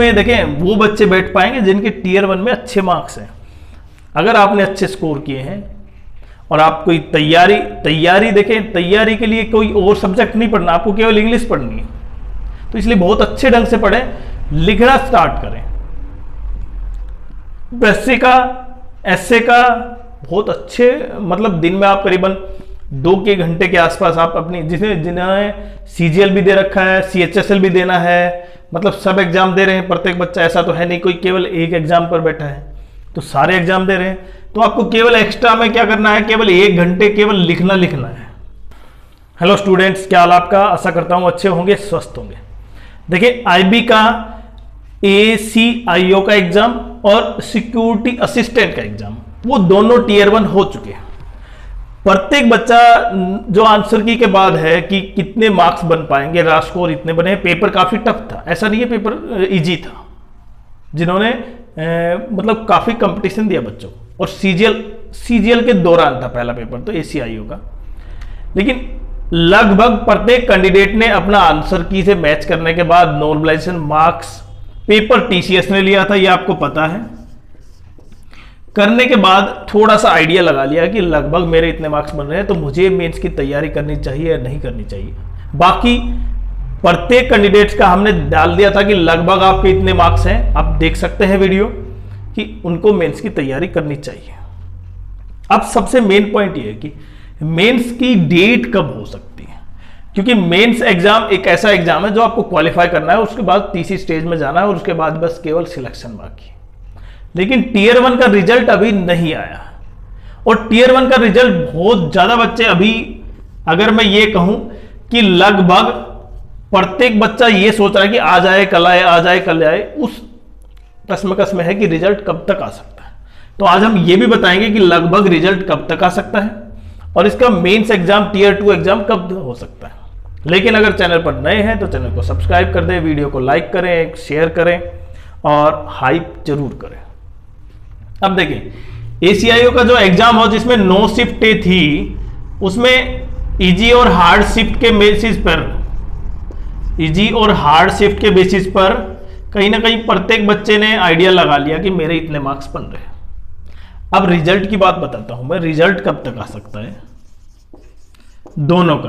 में देखें वो बच्चे बैठ पाएंगे जिनके टीयर 1 में अच्छे मार्क्स हैं। अगर आपने अच्छे स्कोर किए हैं और आप कोई तैयारी देखें, तैयारी के लिए कोई और सब्जेक्ट नहीं पढ़ना, आपको केवल इंग्लिश पढ़नी है, तो इसलिए बहुत अच्छे ढंग से पढ़ें, लिखना स्टार्ट करें। वैसे का ऐसे का बहुत अच्छे, मतलब दिन में आप करीबन 2 के घंटे के आसपास आप अपनी, जिन्हें सीजीएल भी दे रखा है, सीएचएसएल भी देना है, मतलब सब एग्जाम दे रहे हैं प्रत्येक बच्चा, ऐसा तो है नहीं कोई केवल एक एग्जाम पर बैठा है, तो सारे एग्जाम दे रहे हैं। तो आपको केवल एक्स्ट्रा में क्या करना है, केवल 1 घंटे केवल लिखना है। हेलो स्टूडेंट्स, क्या हाल आपका? आशा करता हूं अच्छे होंगे, स्वस्थ होंगे। देखिए आईबी का ACIO का एग्जाम और सिक्योरिटी असिस्टेंट का एग्जाम, वो दोनों टीयर 1 हो चुके हैं। प्रत्येक बच्चा जो आंसर की के बाद है कि कितने मार्क्स बन पाएंगे, राज स्कोर इतने बने। पेपर काफी टफ था, ऐसा नहीं है पेपर इजी था, जिन्होंने मतलब काफी कंपटीशन दिया बच्चों को। और सीजीएल के दौरान था पहला पेपर तो ACIO का, लेकिन लगभग प्रत्येक कैंडिडेट ने अपना आंसर की से मैच करने के बाद नॉर्मलाइजेशन मार्क्स, पेपर TCS ने लिया था, ये आपको पता है। करने के बाद थोड़ा सा आइडिया लगा लिया कि लगभग मेरे इतने मार्क्स बन रहे हैं, तो मुझे मेंस की तैयारी करनी चाहिए या नहीं करनी चाहिए। बाकी प्रत्येक कैंडिडेट्स का हमने डाल दिया था कि लगभग आपके इतने मार्क्स हैं, आप देख सकते हैं वीडियो, कि उनको मेंस की तैयारी करनी चाहिए। अब सबसे मेन पॉइंट ये है कि मेंस की डेट कब हो सकती है, क्योंकि मेंस एग्जाम एक ऐसा एग्जाम है जो आपको क्वालिफाई करना है, उसके बाद तीसरी स्टेज में जाना है और उसके बाद बस केवल सिलेक्शन बाकी है। लेकिन टीयर 1 का रिजल्ट अभी नहीं आया, और टीयर 1 का रिजल्ट बहुत ज्यादा बच्चे अभी, अगर मैं ये कहूं कि लगभग प्रत्येक बच्चा ये सोच रहा है कि आ जाए कल आए, आ जाए कल आए, उस कस्म में है कि रिजल्ट कब तक आ सकता है। तो आज हम ये भी बताएंगे कि लगभग रिजल्ट कब तक आ सकता है और इसका मेंस एग्जाम, टीयर 2 एग्जाम कब हो सकता है। लेकिन अगर चैनल पर नए हैं तो चैनल को सब्सक्राइब कर दें, वीडियो को लाइक करें, शेयर करें और हाइप जरूर करें। अब देखिए ACIO का जो एग्जाम हो जिसमें 9 शिफ्टें थी, उसमें इजी और हार्ड शिफ्ट के बेसिस पर, इजी और हार्ड शिफ्ट के बेसिस पर कहीं ना कहीं प्रत्येक बच्चे ने आइडिया लगा लिया कि मेरे इतने मार्क्स बन रहे हैं। अब रिजल्ट की बात बताता हूं मैं, रिजल्ट कब तक आ सकता है दोनों का।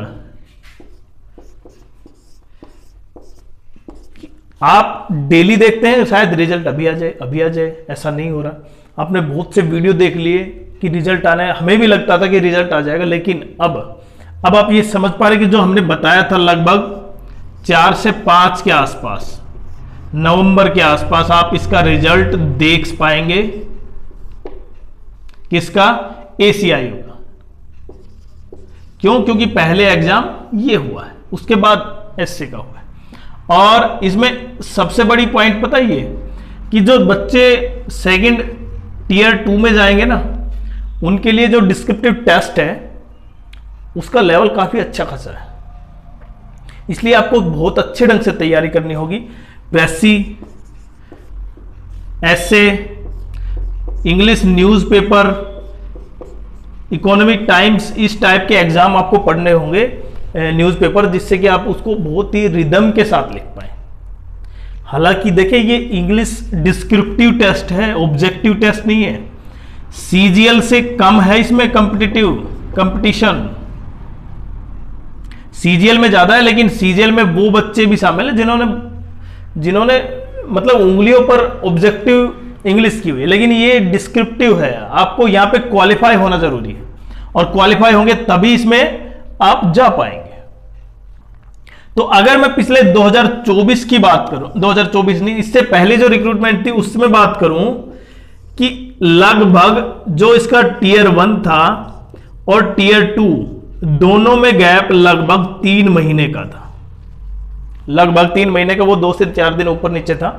आप डेली देखते हैं शायद रिजल्ट अभी आ जाए, अभी आ जाए, ऐसा नहीं हो रहा। आपने बहुत से वीडियो देख लिए कि रिजल्ट आना है, हमें भी लगता था कि रिजल्ट आ जाएगा, लेकिन अब आप ये समझ पा रहे कि जो हमने बताया था लगभग 4 से 5 के आसपास, नवंबर के आसपास आप इसका रिजल्ट देख पाएंगे। किसका? ACIO का। क्यों? क्योंकि पहले एग्जाम ये हुआ है, उसके बाद SC का हुआ है। और इसमें सबसे बड़ी पॉइंट पता ही है कि जो बच्चे सेकंड टीयर 2 में जाएंगे ना, उनके लिए जो डिस्क्रिप्टिव टेस्ट है उसका लेवल काफी अच्छा खासा है, इसलिए आपको बहुत अच्छे ढंग से तैयारी करनी होगी। प्रेसी, ऐसे, इंग्लिश न्यूज़पेपर, इकोनॉमिक टाइम्स, इस टाइप के एग्जाम आपको पढ़ने होंगे न्यूज़पेपर, जिससे कि आप उसको बहुत ही रिदम के साथ लिख पाए। हालांकि देखिए ये इंग्लिश डिस्क्रिप्टिव टेस्ट है, ऑब्जेक्टिव टेस्ट नहीं है। सीजीएल से कम है इसमें कंपटीशन, सीजीएल में ज्यादा है, लेकिन सीजीएल में वो बच्चे भी शामिल हैं जिन्होंने मतलब उंगलियों पर ऑब्जेक्टिव इंग्लिश की हुई है, लेकिन ये डिस्क्रिप्टिव है। आपको यहां पे क्वालिफाई होना जरूरी है, और क्वालिफाई होंगे तभी इसमें आप जा पाएंगे। तो अगर मैं पिछले 2024 की बात करूं, 2024 नहीं, इससे पहले जो रिक्रूटमेंट थी उसमें बात करूं, कि लगभग जो इसका टीयर 1 था और टीयर 2 दोनों में गैप लगभग 3 महीने का था, लगभग 3 महीने का, वो 2 से 4 दिन ऊपर नीचे था।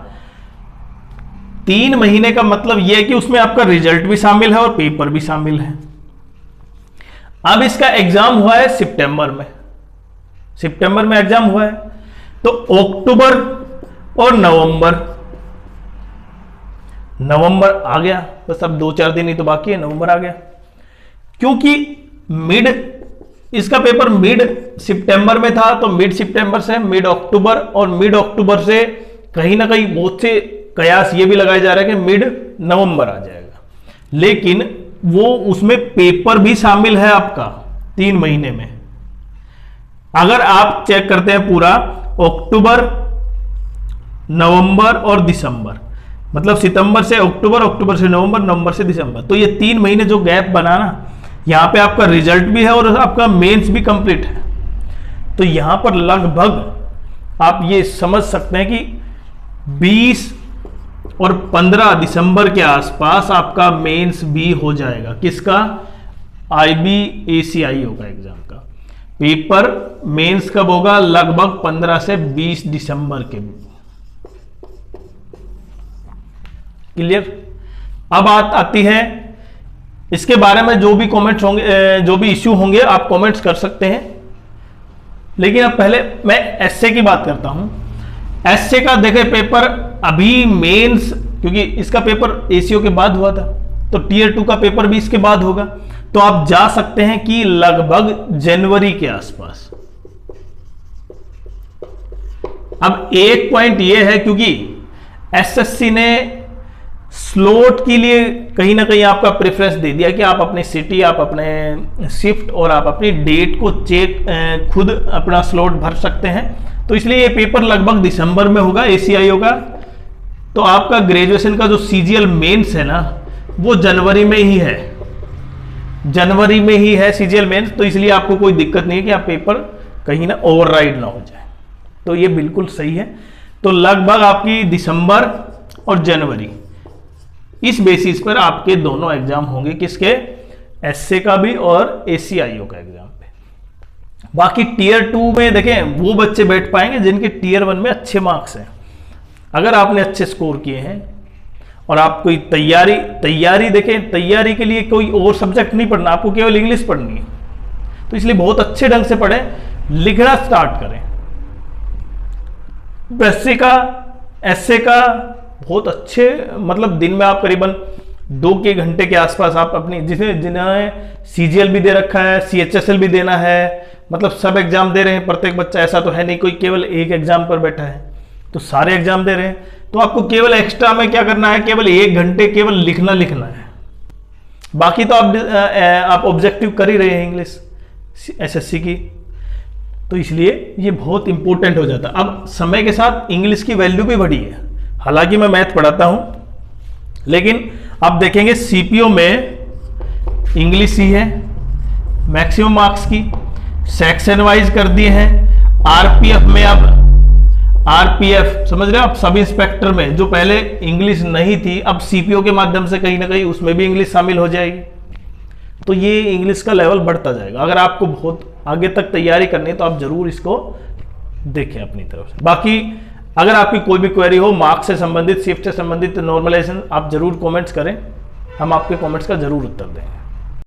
3 महीने का मतलब यह है कि उसमें आपका रिजल्ट भी शामिल है और पेपर भी शामिल है। अब इसका एग्जाम हुआ है सितंबर में एग्जाम हुआ है, तो अक्टूबर और नवंबर आ गया, बस अब 2-4 दिन ही तो बाकी है, नवंबर आ गया। क्योंकि इसका पेपर मिड सितंबर में था, तो मिड सितंबर से मिड अक्टूबर और मिड अक्टूबर से कहीं ना कहीं बहुत से कयास ये भी लगाया जा रहा है कि मिड नवंबर आ जाएगा, लेकिन वो उसमें पेपर भी शामिल है आपका 3 महीने में। अगर आप चेक करते हैं पूरा अक्टूबर, नवंबर और दिसंबर, मतलब सितंबर से अक्टूबर, अक्टूबर से नवंबर, नवंबर से दिसंबर, तो ये 3 महीने जो गैप बना ना, यहां पे आपका रिजल्ट भी है और आपका मेंस भी कंप्लीट है। तो यहां पर लगभग आप ये समझ सकते हैं कि 20 और 15 दिसंबर के आसपास आपका मेंस भी हो जाएगा। किसका? IBACI होगा एग्जाम का पेपर। मेंस कब होगा? लगभग 15 से 20 दिसंबर के। क्लियर? अब आती है इसके बारे में जो भी कमेंट्स होंगे, जो भी इश्यू होंगे, आप कमेंट्स कर सकते हैं। लेकिन अब पहले मैं एसए की बात करता हूं। एसए का देखे पेपर अभी मेंस, क्योंकि इसका पेपर एसीओ के बाद हुआ था, तो टीयर 2 का पेपर भी इसके बाद होगा, तो आप जा सकते हैं कि लगभग जनवरी के आसपास। अब एक पॉइंट यह है, क्योंकि एसएससी ने स्लॉट के लिए कहीं ना कहीं आपका प्रेफरेंस दे दिया कि आप अपनी सिटी, आप अपने शिफ्ट और आप अपनी डेट को चेक खुद अपना स्लॉट भर सकते हैं। तो इसलिए ये पेपर लगभग दिसंबर में होगा, एसीआई होगा। तो आपका ग्रेजुएशन का जो सीजीएल मेंस है ना, वो जनवरी में ही है, जनवरी में ही है सीजीएल मेंस। तो इसलिए आपको कोई दिक्कत नहीं है कि आप पेपर कहीं ना ओवरराइड ना हो जाए। तो ये बिल्कुल सही है। तो लगभग आपकी दिसंबर और जनवरी, इस बेसिस पर आपके दोनों एग्जाम होंगे। किसके? एसए का भी और एसीआईओ का एग्जाम पे। बाकी टीयर 2 में देखें वो बच्चे बैठ पाएंगे जिनके टीयर 1 में अच्छे मार्क्स हैं। अगर आपने अच्छे स्कोर किए हैं और आप कोई तैयारी देखें, तैयारी के लिए कोई और सब्जेक्ट नहीं पढ़ना, आपको केवल इंग्लिश पढ़नी है। तो इसलिए बहुत अच्छे ढंग से पढ़ें, लिखना स्टार्ट करें। एसए का बहुत अच्छे, मतलब दिन में आप करीबन 2 के घंटे के आसपास आप अपनी, जिन्हें सीजीएल भी दे रखा है, सीएचएसएल भी देना है, मतलब सब एग्जाम दे रहे हैं प्रत्येक बच्चा, ऐसा तो है नहीं कोई केवल एक एग्जाम पर बैठा है, तो सारे एग्जाम दे रहे हैं। तो आपको केवल एक्स्ट्रा में क्या करना है? केवल 1 घंटे केवल लिखना है। बाकी तो आप ऑब्जेक्टिव कर ही रहे हैं इंग्लिश एसएससी की, तो इसलिए ये बहुत इंपॉर्टेंट हो जाता है। अब समय के साथ इंग्लिश की वैल्यू भी बढ़ी है। हालांकि मैं मैथ पढ़ाता हूं, लेकिन आप देखेंगे सीपीओ में इंग्लिश ही है मैक्सिमम मार्क्स की, सेक्शन वाइज कर दिए हैं। आरपीएफ में अब आरपीएफ समझ रहे हो आप, सब इंस्पेक्टर में जो पहले इंग्लिश नहीं थी, अब सीपीओ के माध्यम से कहीं ना कहीं उसमें भी इंग्लिश शामिल हो जाएगी। तो ये इंग्लिश का लेवल बढ़ता जाएगा। अगर आपको बहुत आगे तक तैयारी करनी है तो आप जरूर इसको देखें अपनी तरफ से। बाकी अगर आपकी कोई भी क्वेरी हो मार्क्स से संबंधित, शिफ्ट से संबंधित, नॉर्मलाइजेशन, आप जरूर कमेंट्स करें, हम आपके कमेंट्स का जरूर उत्तर देंगे।